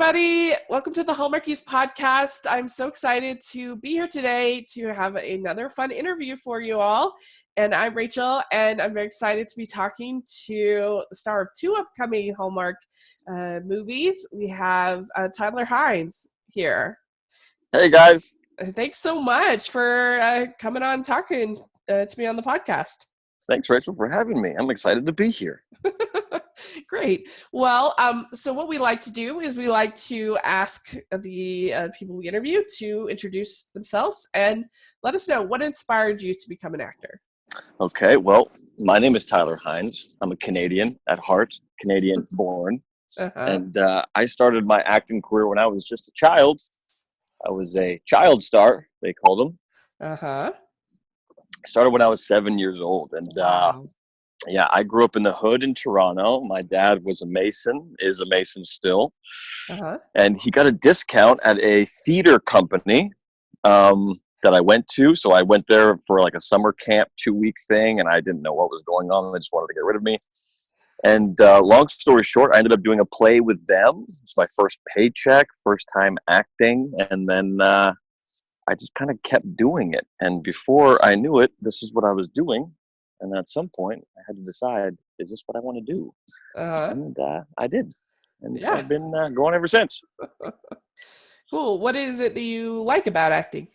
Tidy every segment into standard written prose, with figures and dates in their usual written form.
everybody. Welcome to the Hallmarkies podcast. I'm so excited to be here today to have another fun interview for you all. And I'm Rachel, and I'm very excited to be talking to the star of two upcoming Hallmark movies. We have Tyler Hynes here. Hey, guys. Thanks so much for coming on talking to me on the podcast. Thanks, Rachel, for having me. I'm excited to be here. Great. Well, so what we like to do is we like to ask the people we interview to introduce themselves and let us know what inspired you to become an actor. Okay, well, my name is Tyler Hynes. I'm a Canadian at heart, Canadian born. And I started my acting career when I was just a child. I was a child star, they call them. I started when I was 7 years old. And Wow. yeah, I grew up in the hood in Toronto. My dad was a mason, is a mason still. And he got a discount at a theater company that I went to. So I went there for like a summer camp 2-week thing, and I didn't know what was going on. They just wanted to get rid of me. And long story short, I ended up doing a play with them. It's my first paycheck, first time acting. And then I just kind of kept doing it. And before I knew it, this is what I was doing. And at some point, I had to decide, is this what I want to do? And I did. And I've been going ever since. Cool. What is it that you like about acting?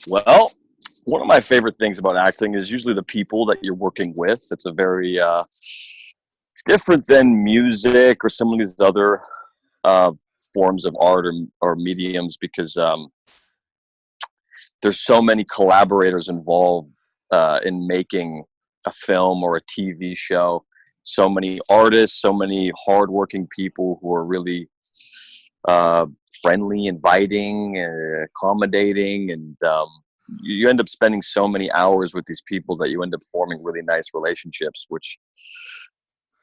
Well, one of my favorite things about acting is usually the people that you're working with. It's a very, it's different than music or some of these other forms of art or mediums because there's so many collaborators involved in making a film or a TV show. So many artists, so many hardworking people who are really friendly, inviting, accommodating, and you end up spending so many hours with these people that you end up forming really nice relationships, which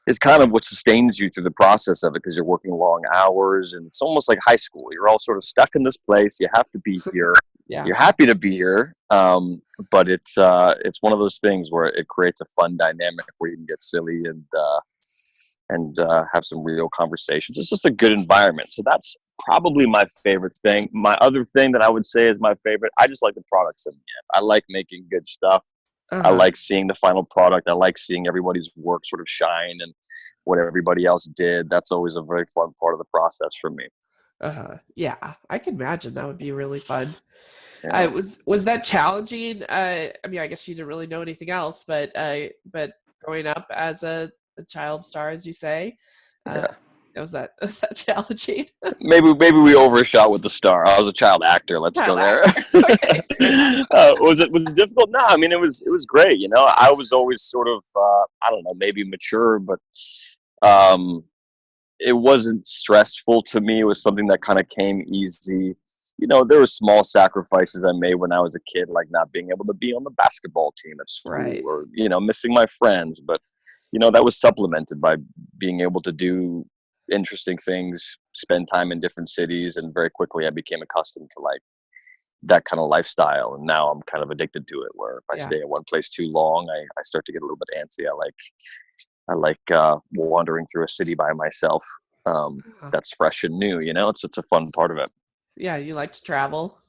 is kind of what sustains you through the process of it because you're working long hours and it's almost like high school. You're all sort of stuck in this place. You have to be here. Yeah. You're happy to be here, but it's one of those things where it creates a fun dynamic where you can get silly and have some real conversations. It's just a good environment. So that's probably my favorite thing. My other thing that I would say is my favorite, I just like the products in the end. I like making good stuff. I like seeing the final product. I like seeing everybody's work sort of shine and what everybody else did. That's always a very fun part of the process for me. Yeah, I can imagine that would be really fun. Yeah. Was that challenging? I mean, I guess you didn't really know anything else, but growing up as a child star, as you say, was that challenging? Maybe we overshot with the star. I was a child actor. Let's go there. Okay. Was it difficult? No, I mean it was great. You know, I was always sort of I don't know, maybe mature, but it wasn't stressful to me. It was something that kind of came easy. You know, there were small sacrifices I made when I was a kid, like not being able to be on the basketball team at school, or missing my friends. But that was supplemented by being able to do interesting things, spend time in different cities, and very quickly I became accustomed to like that kind of lifestyle. And now I'm kind of addicted to it, where if I stay at one place too long, I start to get a little bit antsy. I like wandering through a city by myself. That's fresh and new. It's a fun part of it. Yeah, you like to travel.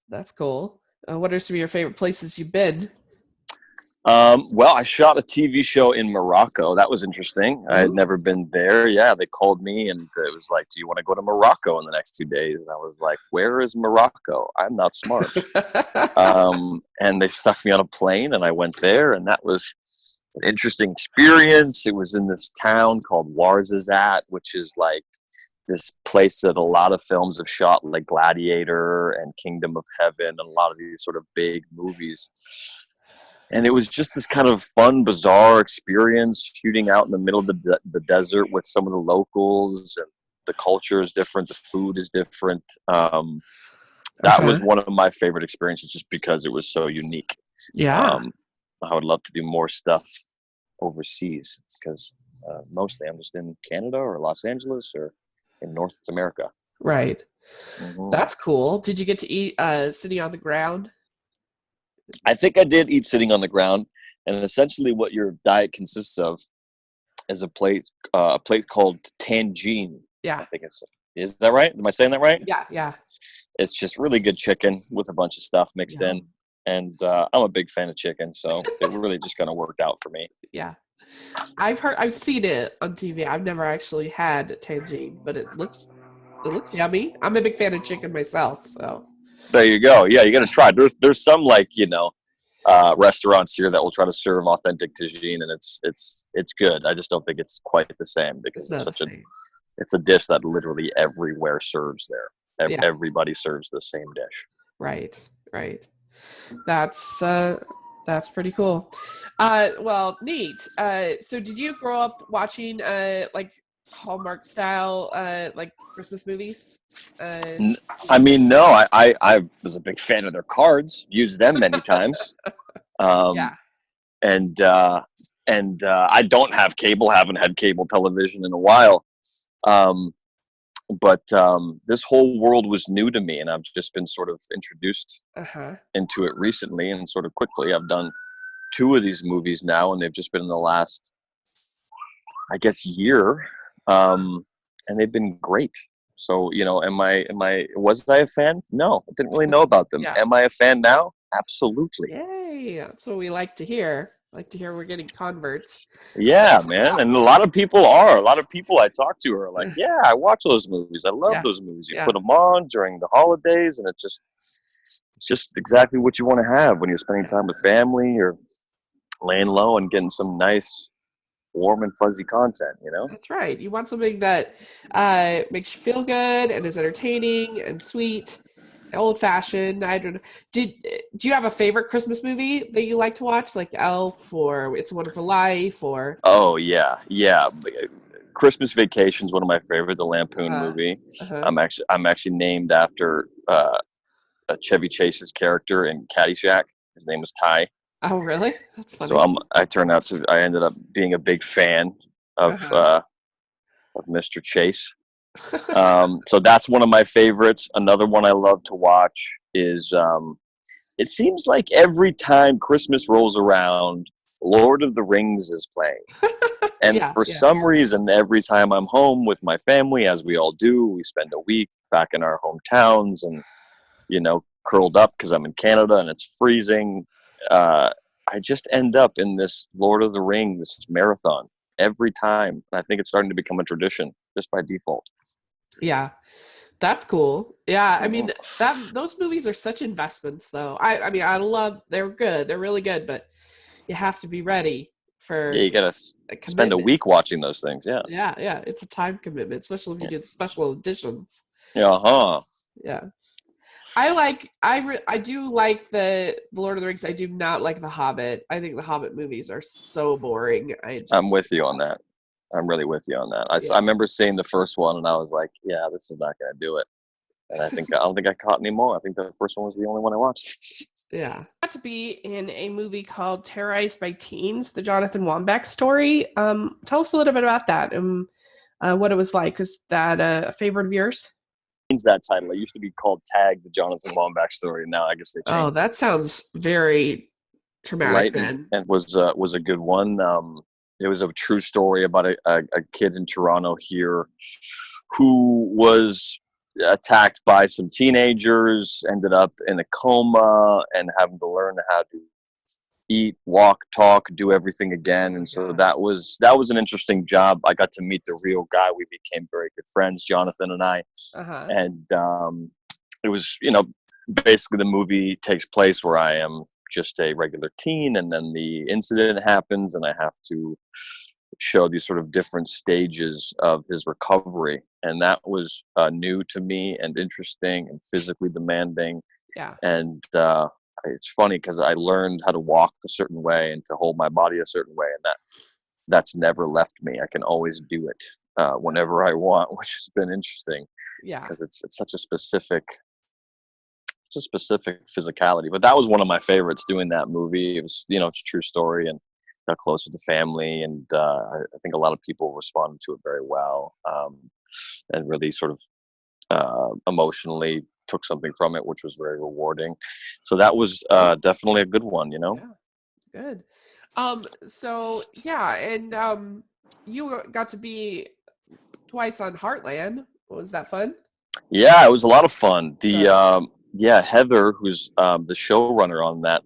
That's cool. What are some of your favorite places you've been? Well, I shot a TV show in Morocco. That was interesting. I had never been there. Yeah, they called me and it was like, do you want to go to Morocco in the next 2 days? And I was like, where is Morocco? I'm not smart. And they stuck me on a plane and I went there, and that was an interesting experience. It was in this town called Ouarzazate, which is like this place that a lot of films have shot, like Gladiator and Kingdom of Heaven and a lot of these sort of big movies. And it was just this kind of fun, bizarre experience, shooting out in the middle of the desert with some of the locals, and the culture is different, the food is different. That was one of my favorite experiences just because it was so unique. Yeah. I would love to do more stuff overseas because mostly I'm just in Canada or Los Angeles or in North America. Right. That's cool. Did you get to eat sitting on the ground? I think I did eat sitting on the ground, and essentially what your diet consists of is a plate called tangine. Yeah. I think is that right? Am I saying that right? Yeah. Yeah. It's just really good chicken with a bunch of stuff mixed in. And I'm a big fan of chicken, so it really just kind of worked out for me. Yeah. I've seen it on TV. I've never actually had tangine, but it looks yummy. I'm a big fan of chicken myself, so. There you go. Yeah, you got to try. There's some restaurants here that will try to serve authentic tagine, and it's good. I just don't think it's quite the same because it's a dish that literally everywhere serves there. Yeah. Everybody serves the same dish. Right. That's pretty cool. Well, neat. So did you grow up watching like Hallmark style like Christmas movies? I mean, no. I was a big fan of their cards. Used them many times. Yeah. And I don't have cable. Haven't had cable television in a while. But this whole world was new to me, and I've just been sort of introduced into it recently and sort of quickly. I've done 2 of these movies now, and they've just been in the last, I guess, year, and they've been great. So, was I a fan? No, I didn't really know about them. Am I a fan now? Absolutely. Yay, that's what we like to hear. We're getting converts. Yeah, man. And a lot of people I talk to are like, yeah, I watch those movies. I love those movies. You put them on during the holidays, and it's just exactly what you want to have when you're spending time with family or laying low and getting some nice, warm and fuzzy content, That's right. You want something that makes you feel good and is entertaining and sweet. Old fashioned. I don't know. Do you have a favorite Christmas movie that you like to watch, like Elf or It's a Wonderful Life, or? Oh yeah. Christmas Vacation is one of my favorite. The Lampoon movie. I'm actually named after Chevy Chase's character in Caddyshack. His name was Ty. Oh really? That's funny. So I ended up being a big fan of Mr. Chase. So that's one of my favorites. Another one I love to watch is it seems like every time Christmas rolls around, Lord of the Rings is playing. And for some reason, every time I'm home with my family, as we all do, we spend a week back in our hometowns and, curled up because I'm in Canada and it's freezing. I just end up in this Lord of the Rings marathon every time. I think it's starting to become a tradition just by default. Yeah, that's cool. Yeah, I mean those movies are such investments, though. I mean, they're good. They're really good, but you have to be ready for. Yeah, you gotta spend a week watching those things. Yeah. Yeah. It's a time commitment, especially if you get special editions. Yeah. Yeah. I do like the Lord of the Rings. I do not like The Hobbit. I think the Hobbit movies are so boring. I'm with you on that. I'm really with you on that. I remember seeing the first one and I was like, yeah, this is not going to do it. And I don't think I caught any more. I think the first one was the only one I watched. Yeah. I got to be in a movie called Terrorized by Teens, the Jonathan Wambach story. Tell us a little bit about that and what it was like. Was that a favorite of yours? That title. It used to be called Tag, the Jonathan Wambach story. Now I guess they changed. Oh, that sounds very traumatic. Right? Then. And was a good one. It was a true story about a kid in Toronto here who was attacked by some teenagers, ended up in a coma and having to learn how to eat, walk, talk, do everything again. And so that was an interesting job. I got to meet the real guy. We became very good friends, Jonathan and I. And it was, basically the movie takes place where I am just a regular teen, and then the incident happens and I have to show these sort of different stages of his recovery. And that was new to me and interesting and physically demanding. Yeah. And it's funny because I learned how to walk a certain way and to hold my body a certain way, and that's never left me. I can always do it whenever I want, which has been interesting. Yeah, because it's such a specific physicality. But that was one of my favorites doing that movie. It was, it's a true story and got closer to family, and I think a lot of people responded to it very well, and really sort of emotionally took something from it, which was very rewarding. So that was definitely a good one, Yeah, good. So yeah, and you got to be twice on Heartland. Was that fun? Yeah, it was a lot of fun. Good. Heather, who's the showrunner on that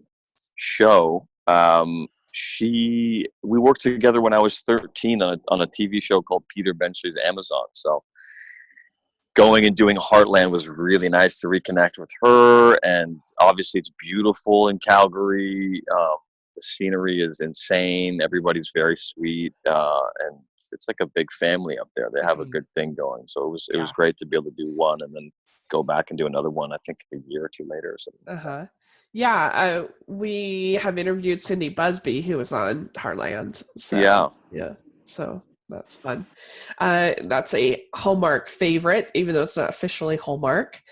show, we worked together when I was 13 on a TV show called Peter Benchley's Amazon. So going and doing Heartland was really nice to reconnect with her, and obviously it's beautiful in Calgary. The scenery is insane. Everybody's very sweet, and it's like a big family up there. They have a good thing going. So it was great to be able to do one and then go back and do another one. I think a year or two later or something. Yeah, we have interviewed Cindy Busby, who was on Heartland. So yeah, so that's fun. That's a Hallmark favorite, even though it's not officially Hallmark.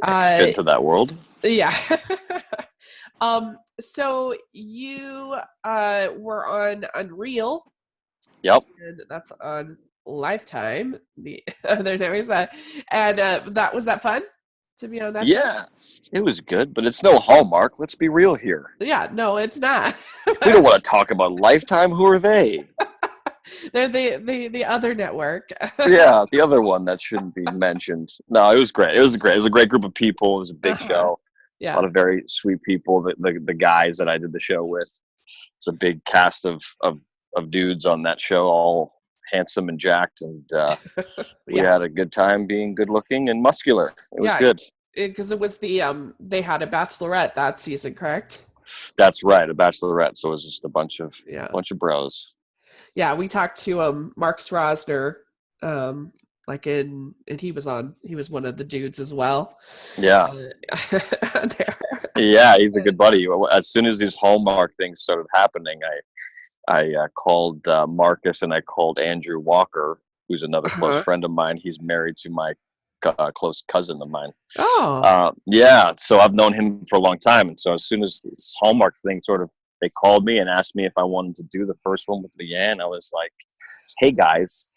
Fit into that world. Yeah. So you were on Unreal. Yep. And that's on Lifetime. The other networks and that was that fun to be on that show? Yeah, it was good, but it's no Hallmark. Let's be real here. Yeah, no, it's not. We don't want to talk about Lifetime. Who are they? They're the other network. Yeah, the other one that shouldn't be mentioned. No, it was great. It was a great group of people. It was a big show. Yeah. A lot of very sweet people. The guys that I did the show with. It's a big cast of dudes on that show, all handsome and jacked, and we had a good time being good looking and muscular. It was good. Because it was they had a bachelorette that season, correct? That's right, a bachelorette. So it was just a bunch of bros. Yeah, we talked to Mark Rosner, and he was one of the dudes as well. Yeah. Yeah, he's a good buddy. As soon as these Hallmark things started happening, I called Marcus and I called Andrew Walker, who's another close friend of mine. He's married to my close cousin of mine. Oh. Yeah, so I've known him for a long time. And so as soon as this Hallmark thing they called me and asked me if I wanted to do the first one with Leanne, I was like, hey guys,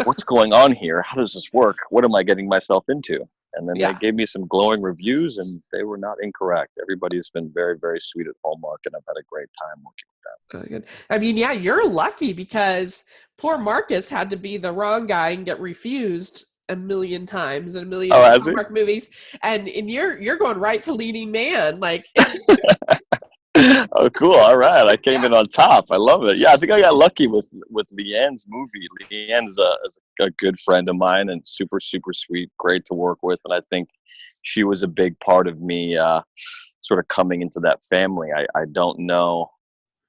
what's going on here? How does this work? What am I getting myself into? And then they gave me some glowing reviews, and they were not incorrect. Everybody's been very, very sweet at Hallmark, and I've had a great time working with them. Good. I mean, yeah, you're lucky because poor Marcus had to be the wrong guy and get refused a million times in a million Hallmark movies, and you're going right to leading man, like. Oh, cool! All right, I came in on top. I love it. Yeah, I think I got lucky with Leanne's movie. Leanne's a good friend of mine and super, super sweet, great to work with, and I think she was a big part of me sort of coming into that family. I don't know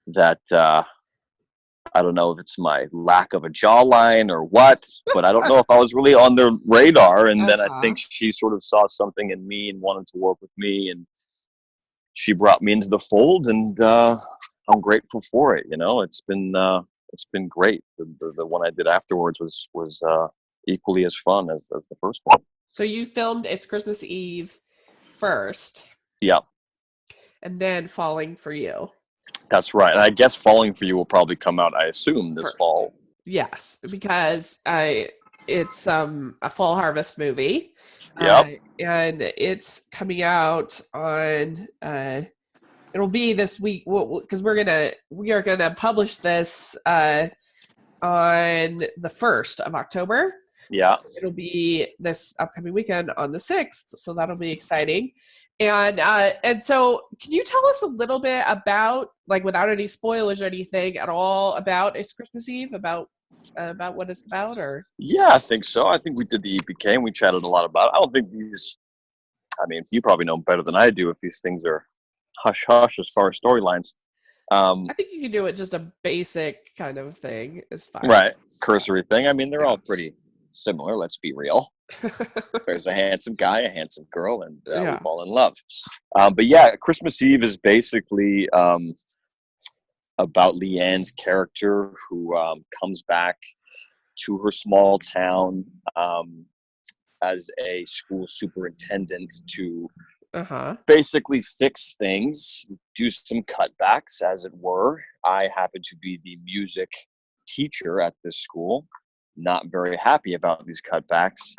that. I don't know if it's my lack of a jawline or what, but I don't know if I was really on their radar. And then I think she sort of saw something in me and wanted to work with me, and she brought me into the fold, and I'm grateful for it. You know, it's been great. The one I did afterwards was equally as fun as the first one. So you filmed It's Christmas Eve first. Yeah. And then Falling for You. That's right. And I guess Falling for You will probably come out, I assume, this fall. Yes, because it's a fall harvest movie. Yep. And it's coming out on it'll be this week because we are gonna publish this on the 1st of October. Yeah. So it'll be this upcoming weekend on the 6th, so that'll be exciting. And so can you tell us a little bit about, like, without any spoilers or anything at all, about It's Christmas Eve, about what it's about? Or yeah, I think so. I think we did the EPK and we chatted a lot about it. I don't think you probably know better than I do if these things are hush hush as far as storylines. I think you can do it just a basic kind of thing is fine. Right. Cursory thing. I mean, they're all pretty similar, let's be real. There's a handsome guy, a handsome girl, and we fall in love. But yeah, Christmas Eve is basically about Leanne's character who comes back to her small town as a school superintendent to basically fix things, do some cutbacks, as it were. I happen to be the music teacher at this school, not very happy about these cutbacks,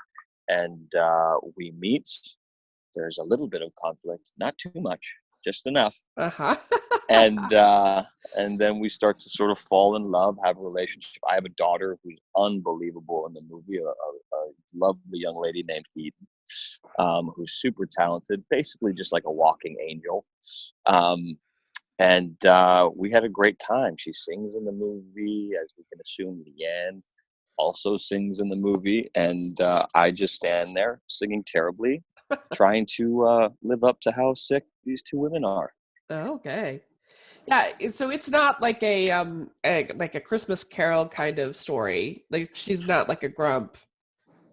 and we meet. There's a little bit of conflict, not too much, just enough. Uh-huh. And then we start to sort of fall in love, have a relationship. I have a daughter who's unbelievable in the movie, a lovely young lady named Eden, who's super talented, basically just like a walking angel. And we had a great time. She sings in the movie, as we can assume. Leanne also sings in the movie, and I just stand there singing terribly, trying to live up to how sick these two women are. Okay. Yeah, so it's not like like a Christmas Carol kind of story. Like she's not like a grump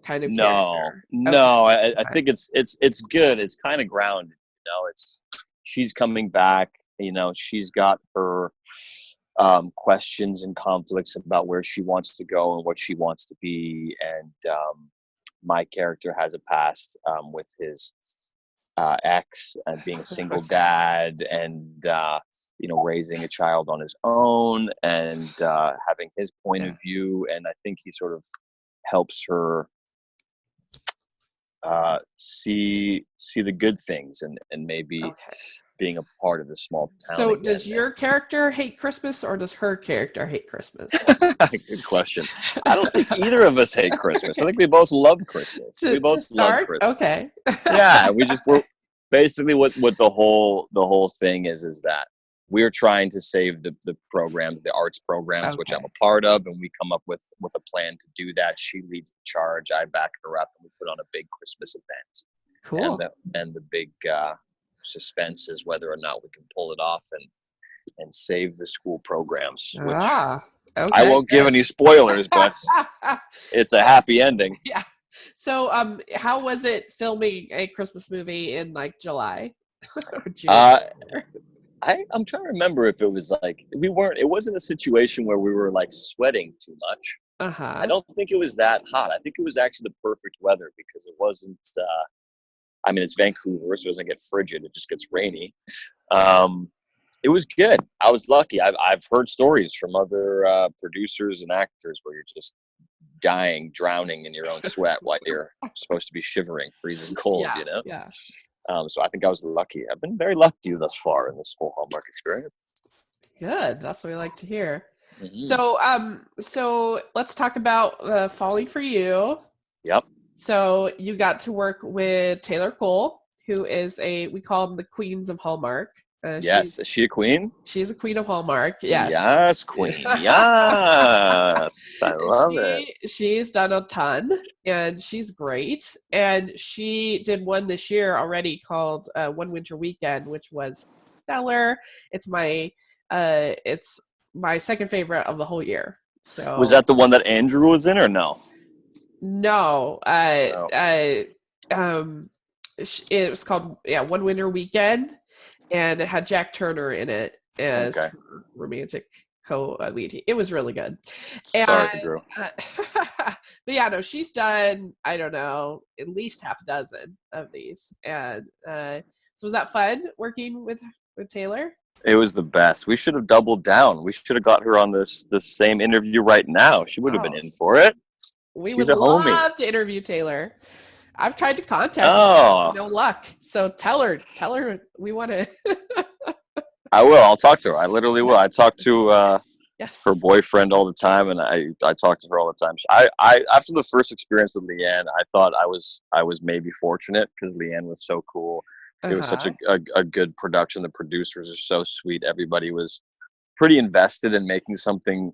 kind of No, character. Okay. no, I think it's good. It's kind of grounded, it's she's coming back, she's got her questions and conflicts about where she wants to go and what she wants to be. And my character has a past with his ex and being a single dad and, raising a child on his own and having his point of view. And I think he sort of helps her see the good things and maybe being a part of the small town. So again. does your character hate Christmas or does her character hate Christmas? Good question. I don't think either of us hate Christmas. I think we both love Christmas. We both love Christmas. Okay. Yeah, we're basically what the whole thing is that we're trying to save the programs, the arts programs, which I'm a part of, and we come up with a plan to do that. She leads the charge. I back her up, and we put on a big Christmas event. Cool. And the big suspense is whether or not we can pull it off and save the school programs. Which I won't give any spoilers, but it's a happy ending. Yeah. So, how was it filming a Christmas movie in like July or June? I'm trying to remember if it was like it wasn't a situation where we were like sweating too much. I don't think it was that hot. I think it was actually the perfect weather because it wasn't, it's Vancouver, so it doesn't get frigid. It just gets rainy. It was good. I was lucky. I've heard stories from other producers and actors where you're just drowning in your own sweat while you're supposed to be shivering, freezing cold, Yeah. So I think I was lucky. I've been very lucky thus far in this whole Hallmark experience. Good. That's what we like to hear. Mm-hmm. So let's talk about Falling for You. Yep. So you got to work with Taylor Cole, who is we call them the Queens of Hallmark. Yes. Is she a queen? She's a queen of Hallmark. Yes. Yes, queen. Yes. I love it. She's done a ton and she's great. And she did one this year already called One Winter Weekend, which was stellar. It's my second favorite of the whole year. So was that the one that Andrew was in or no? No. It was called One Winter Weekend. And it had Jack Turner in it as her romantic co-lead. It was really good. Sorry, Drew. But yeah, no, she's done, I don't know, at least half a dozen of these. And so was that fun working with Taylor? It was the best. We should have doubled down. We should have got her on the same interview right now. She would have been in for it. We would love to interview Taylor. I've tried to contact her. No luck. So tell her we want to. I will. I'll talk to her. I literally will. I talk to her boyfriend all the time, and I talk to her all the time. I after the first experience with Leanne, I thought I was maybe fortunate because Leanne was so cool. It was such a good production. The producers are so sweet. Everybody was pretty invested in making something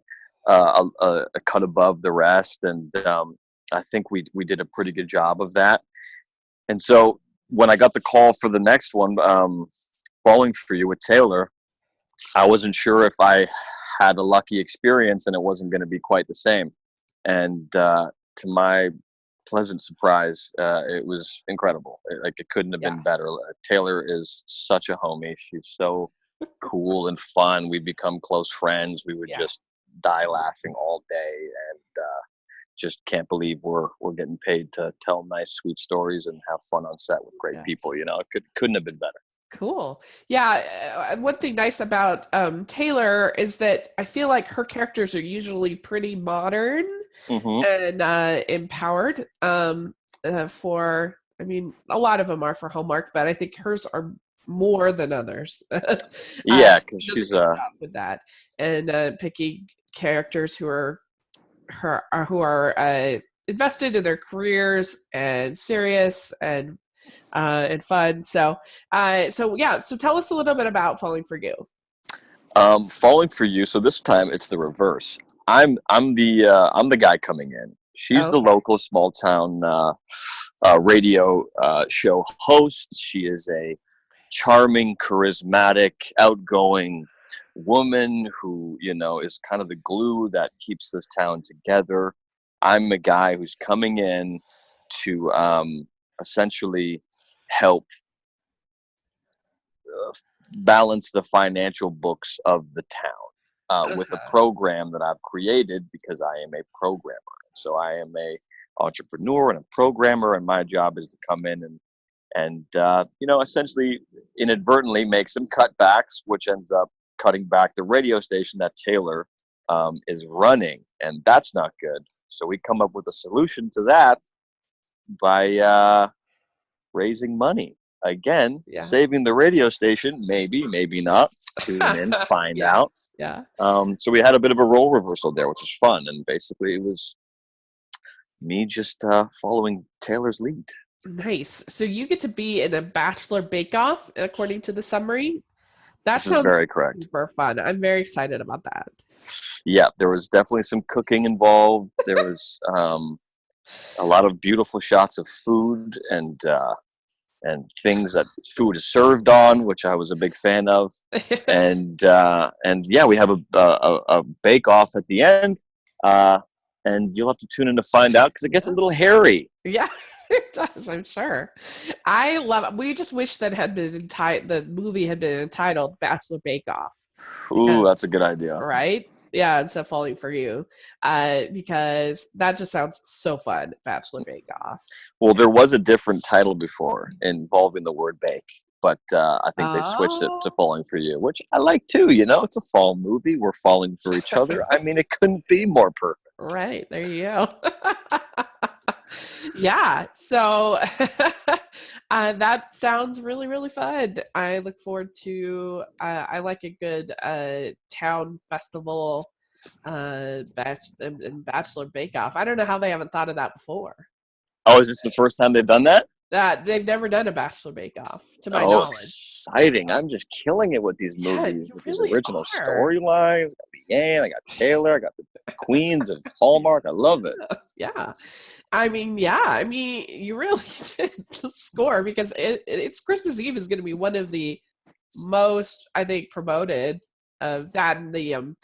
a cut above the rest, and I think we did a pretty good job of that. And so when I got the call for the next one, Falling for You with Taylor, I wasn't sure if I had a lucky experience and it wasn't going to be quite the same. And to my pleasant surprise, it was incredible. It couldn't have been better. Taylor is such a homie. She's so cool and fun. We become close friends. We would just die laughing all day, and just can't believe we're getting paid to tell nice, sweet stories and have fun on set with great people. It couldn't have been better. Cool. Yeah. One thing nice about Taylor is that I feel like her characters are usually pretty modern and empowered. A lot of them are for Hallmark, but I think hers are more than others. Yeah, because Does a she's good job with that, and picking characters who are invested in their careers and serious and fun. So yeah. So tell us a little bit about Falling for You. Falling for You. So this time it's the reverse. I'm the guy coming in. She's the Okay. local small town radio show host. She is a charming, charismatic, outgoing woman who, is kind of the glue that keeps this town together. I'm a guy who's coming in to essentially help balance the financial books of the town with a Uh-huh. program that I've created because I am a programmer. So I am a entrepreneur and a programmer, and my job is to come in and essentially inadvertently make some cutbacks, which ends up cutting back the radio station that Taylor is running, and that's not good. So we come up with a solution to that by raising money. Again, Yeah. saving the radio station, maybe not. Tune in, find Yeah. out. Yeah. So we had a bit of a role reversal there, which was fun, and basically it was me just following Taylor's lead. Nice. So you get to be in a Bachelor Bake Off, according to the summary. That This is sounds very correct. super fun. I'm very excited about that. Yeah, there was definitely some cooking involved. There was a lot of beautiful shots of food and things that food is served on, which I was a big fan of. And yeah, we have a bake off at the end, and you'll have to tune in to find out because it gets a little hairy. Yeah, it does, I'm sure. I love it. We just wish that the movie had been entitled Bachelor Bake Off. Ooh, that's a good idea. Right? Yeah, instead of Falling for You. Because that just sounds so fun, Bachelor Bake Off. Well, there was a different title before involving the word bake, but I think they switched it to Oh. Falling for You, which I like too. It's a fall movie. We're falling for each other. I mean, it couldn't be more perfect. Right, there you go. Yeah, so that sounds really, really fun. I look forward to, I like a good town festival and Bachelor Bake Off. I don't know how they haven't thought of that before. Oh, is this the first time they've done that? They've never done a Bachelor Bake Off, to my Oh, knowledge. exciting. I'm just killing it with these Yeah, movies, you with really these original are. storylines. I got Leanne, I got Taylor, I got the queens of Hallmark. I love it. Yeah. I mean, you really did score because it's Christmas Eve is going to be one of the most, I think, promoted that and the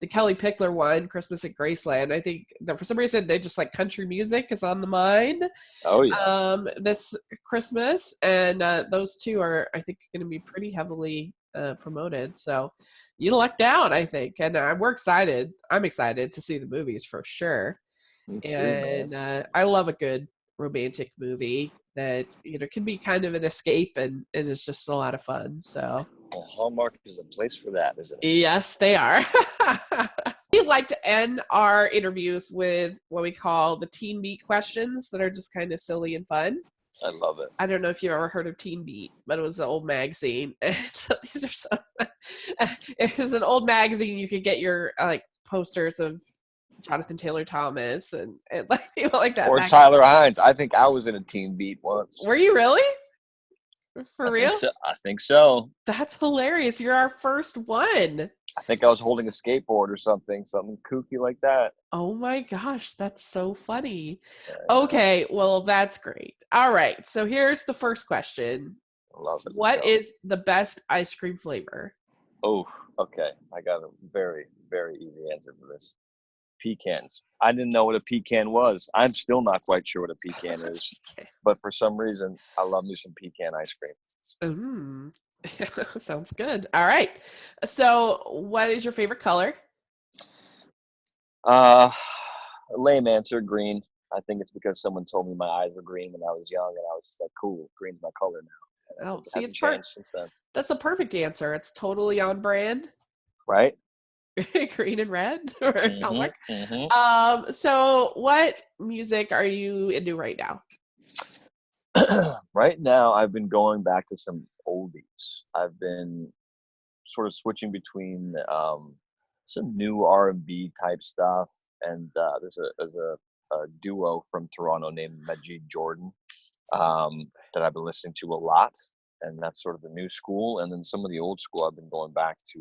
Kelly Pickler one, Christmas at Graceland. I think that for some reason they just like country music is on the mind. Oh, yeah. This Christmas, and those two are, I think, going to be pretty heavily promoted. So you lucked out, I think, and we're excited. I'm excited to see the movies for sure. Me too, And man. I love a good romantic movie that can be kind of an escape and it's just a lot of fun. So Well, Hallmark is a place for that, isn't it? yes, they are. We like to end our interviews with what we call the Teen Beat questions that are just kind of silly and fun. I love it. I don't know if you've ever heard of Teen Beat, but it was an old magazine. So these are it was an old magazine. You could get your like posters of Jonathan Taylor Thomas and like people like that. Or Tyler Hynes. I think I was in a Teen Beat once. Were you really? For real? I think so. That's hilarious. You're our first one. I think I was holding a skateboard or something kooky like that. Oh my gosh, that's so funny. Okay, well, that's great. All right, so here's the first question. Love it. What is the best ice cream flavor? Oh, okay. I got a very, very easy answer for this. Pecans. I didn't know what a pecan was. I'm still not quite sure what a pecan is. But for some reason, I love me some pecan ice cream. Sounds good. All right. So what is your favorite color? Lame answer, green. I think it's because someone told me my eyes were green when I was young, and I was just like, cool, green's my color now. Oh, see, hasn't changed since then. That's a perfect answer. It's totally on brand. Right? Green and red or Hallmark. Mm-hmm. So what music are you into right now? Right now, I've been going back to some oldies. I've been sort of switching between some new R&B type stuff, and there's a duo from Toronto named Majid Jordan that I've been listening to a lot, and that's sort of the new school. And then some of the old school, I've been going back to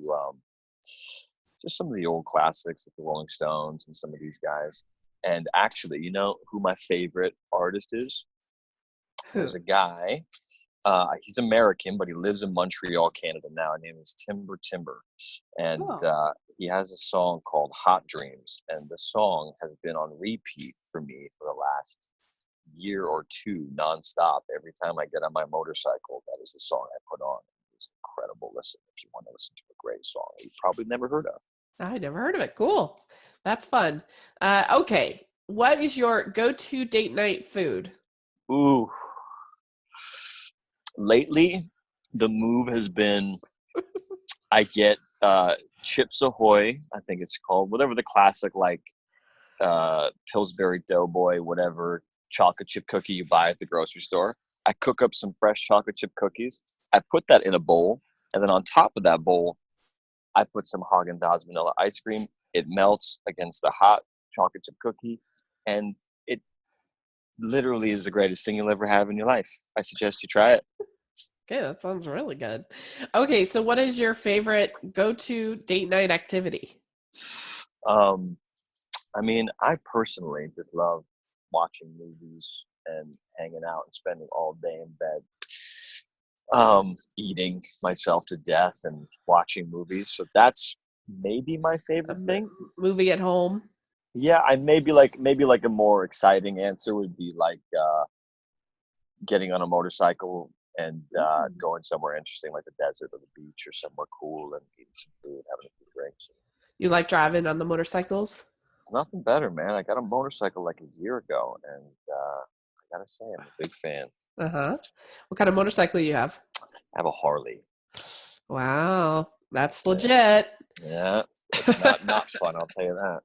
just some of the old classics like the Rolling Stones and some of these guys. And actually, you know who my favorite artist is? There's a guy. He's American, but he lives in Montreal, Canada now. His name is Timber, and he has a song called "Hot Dreams," and the song has been on repeat for me for the last year or two, nonstop. Every time I get on my motorcycle, that is the song I put on. It's an incredible listen if you want to listen to a great song you've probably never heard of. I never heard of it. Cool. That's fun. Okay. What is your go-to date night food? Ooh. Lately, the move has been I get Chips Ahoy, I think it's called, whatever the classic like Pillsbury Doughboy, whatever chocolate chip cookie you buy at the grocery store. I cook up some fresh chocolate chip cookies. I put that in a bowl, and then on top of that bowl, I put some Haagen-Dazs vanilla ice cream. It melts against the hot chocolate chip cookie, and it literally is the greatest thing you'll ever have in your life. I suggest you try it. Okay, that sounds really good. Okay, so what is your favorite go-to date night activity? I mean, I personally just love watching movies and hanging out and spending all day in bed, eating myself to death and watching movies. So that's maybe my favorite thing. Movie at home. Yeah, I maybe like a more exciting answer would be like getting on a motorcycle and going somewhere interesting like the desert or the beach or somewhere cool and eating some food, having a few drinks. You like driving on the motorcycles? It's nothing better, man. I got a motorcycle like a year ago, and I gotta say, I'm a big fan. Uh-huh. What kind of motorcycle you have? I have a Harley. Wow, that's legit. Yeah, it's not fun, I'll tell you that.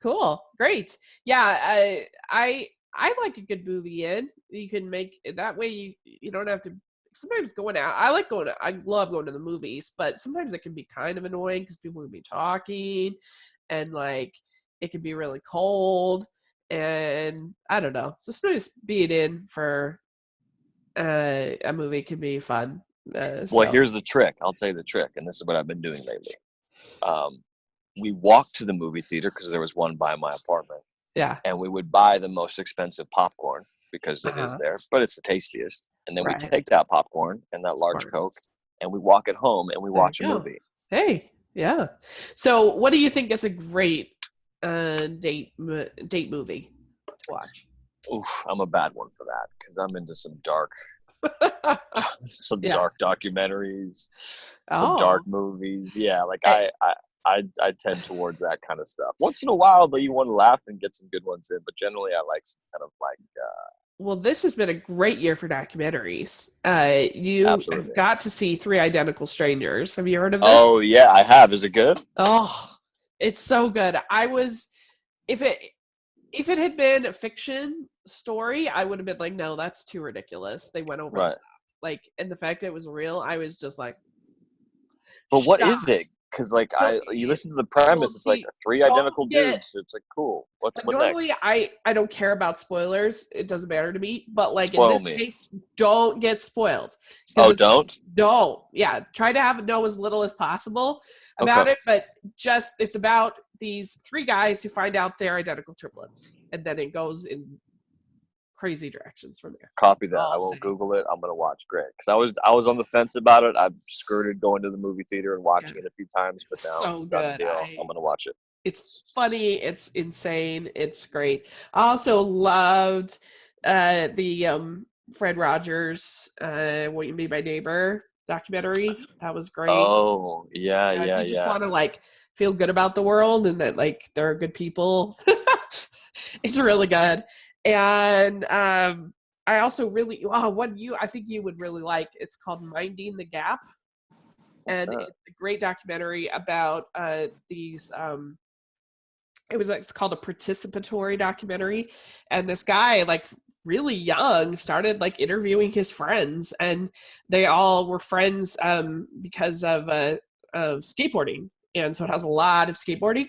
Cool, great. Yeah, I like a good movie in. You can make that way. You don't have to. Sometimes going out, I love going to the movies, but sometimes it can be kind of annoying because people can be talking, and like it can be really cold, and I don't know. So sometimes being in for a movie can be fun. Well, here's the trick. I'll tell you the trick, and this is what I've been doing lately. We walked to the movie theater because there was one by my apartment. Yeah. And we would buy the most expensive popcorn because it is there, but it's the tastiest. And then we take that popcorn and that large Coke, and we walk it home and we watch a movie. Hey, yeah. So, what do you think is a great date movie to watch? Oof, I'm a bad one for that because I'm into some dark, dark documentaries, some dark movies. Yeah, like I tend towards that kind of stuff. Once in a while, though, you want to laugh and get some good ones in. But generally, I like some kind of like. Well, this has been a great year for documentaries. You have got to see 3 Identical Strangers. Have you heard of this? Oh yeah, I have. Is it good? Oh, it's so good. If it had been a fiction story, I would have been like, no, that's too ridiculous. They went over the top. Like, and the fact that it was real, I was just like. But what is it? Because like you listen to the premise, it's like 3 identical dudes. It's like cool. What normally next? I don't care about spoilers. It doesn't matter to me. But like in this case, don't get spoiled. Oh, don't? Don't. Yeah, try to know as little as possible about it. But just it's about these 3 guys who find out they're identical triplets, and then it goes in crazy directions from there. Copy that. I will Google it. I'm gonna watch. Great, because I was on the fence about it. I've skirted going to the movie theater and watching it a few times, but now so good. I'm gonna watch it. It's funny. It's insane. It's great. I also loved the Fred Rogers "Won't You Be My Neighbor" documentary. That was great. Oh yeah. You just want to like feel good about the world and that like there are good people. It's really good. And I also really I think you would really like. It's called Minding the Gap, and it's a great documentary about these. It's called a participatory documentary, and this guy like really young, started like interviewing his friends, and they all were friends because of skateboarding. And so it has a lot of skateboarding.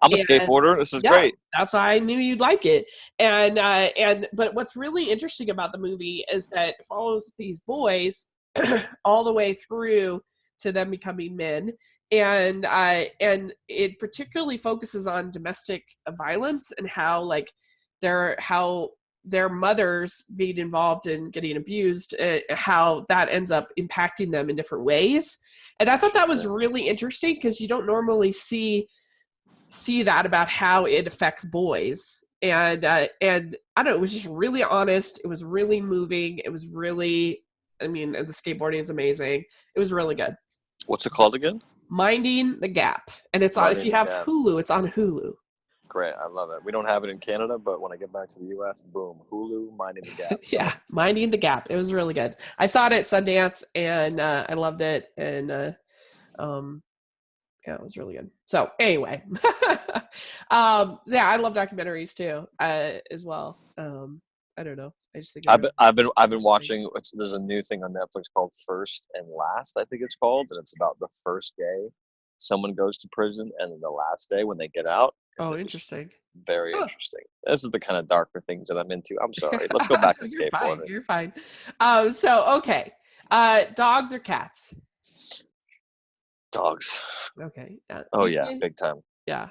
I'm a And skateboarder. This is yeah, great. that's why I knew you'd like it. But what's really interesting about the movie is that it follows these boys all the way through to them becoming men, and it particularly focuses on domestic violence and how their mothers being involved in getting abused, how that ends up impacting them in different ways. And I thought that was really interesting because you don't normally see that about how it affects boys. And I don't know, it was just really honest. It was really moving. It was really, I mean, the skateboarding is amazing. It was really good. What's it called again? Minding the Gap. And it's on, if you have Hulu, it's on Hulu. Great. I love it. We don't have it in Canada, but when I get back to the U.S., boom, Hulu, Minding the Gap. Yeah, Minding the Gap. It was really good. I saw it at Sundance, and I loved it. And yeah, it was really good. So anyway, yeah, I love documentaries too, as well. I don't know. I just think I've been watching. There's a new thing on Netflix called First and Last, I think it's called, and it's about the first day someone goes to prison and then the last day when they get out. Oh, interesting. Very interesting. This is the kind of darker things that I'm into. I'm sorry. Let's go back to skateboarding. You're fine. So okay, dogs or cats? Dogs. Okay. Oh yeah, big time. Yeah.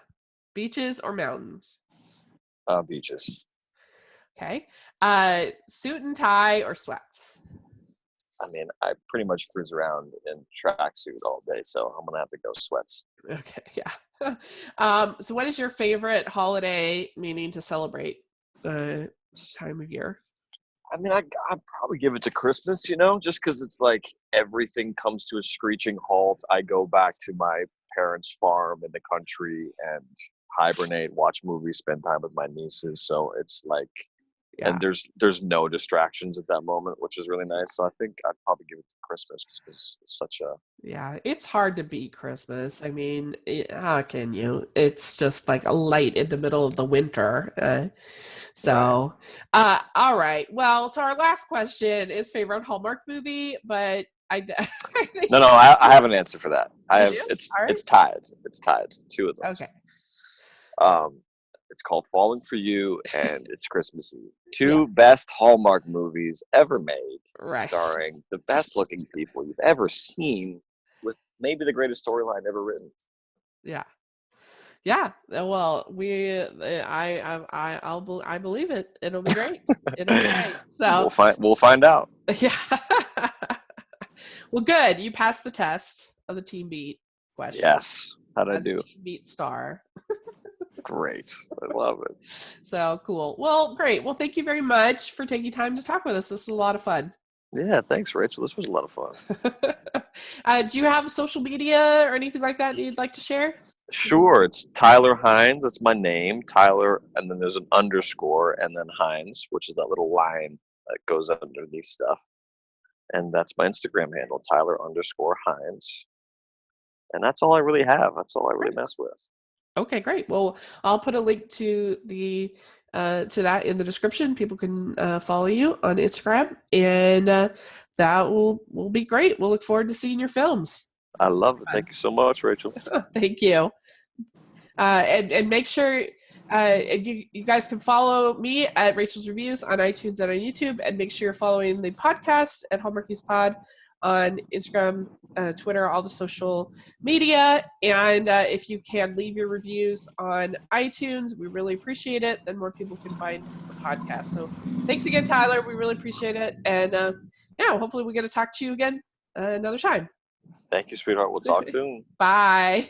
Beaches or mountains? Beaches. Okay. Suit and tie or sweats? I mean, I pretty much cruise around in tracksuit all day, so I'm gonna have to go sweats. Okay, yeah. So what is your favorite holiday, meaning to celebrate time of year? I mean, I'd probably give it to Christmas, just because it's like everything comes to a screeching halt. I go back to my parents' farm in the country and hibernate, watch movies, spend time with my nieces. So it's like, and there's no distractions at that moment, which is really nice. So I think I'd probably give it to Christmas because it's such a... Yeah, it's hard to beat Christmas. I mean, how can you? It's just like a light in the middle of the winter. All right. Well, so our last question is favorite Hallmark movie, but I think No, I have an answer for that. It's tied. It's tied. Two of them. Okay. It's called Falling for You, and it's Christmas Eve. Two best Hallmark movies ever made, starring the best looking people you've ever seen, with maybe the greatest storyline ever written. Yeah. Yeah. Well, I believe it. It'll be great. It'll be great. So we'll find out. Yeah. Well, good. You passed the test of the Team Beat question. Yes. How'd I do? Team Beat star. Great. I love it. So cool. Well, great. Well, thank you very much for taking time to talk with us. This was a lot of fun. Yeah, thanks, Rachel. This was a lot of fun. Do you have social media or anything like that you'd like to share? Sure. It's Tyler Hynes. That's my name, Tyler, and then there's an underscore, and then Hynes, which is that little line that goes underneath stuff. And that's my Instagram handle, Tyler_Hynes. And that's all I really have. That's all I really mess with. Okay, great. Well, I'll put a link to the to that in the description. People can follow you on Instagram, and that will be great. We'll look forward to seeing your films. I love it. Thank you so much, Rachel. Thank you. And make sure you guys can follow me at Rachel's Reviews on iTunes and on YouTube, and make sure you're following the podcast at Hallmarkies Pod on Instagram, Twitter, all the social media. And if you can leave your reviews on iTunes, we really appreciate it. Then more people can find the podcast. So thanks again, Tyler. We really appreciate it. And hopefully we get to talk to you again another time. Thank you, sweetheart. We'll talk soon. Bye.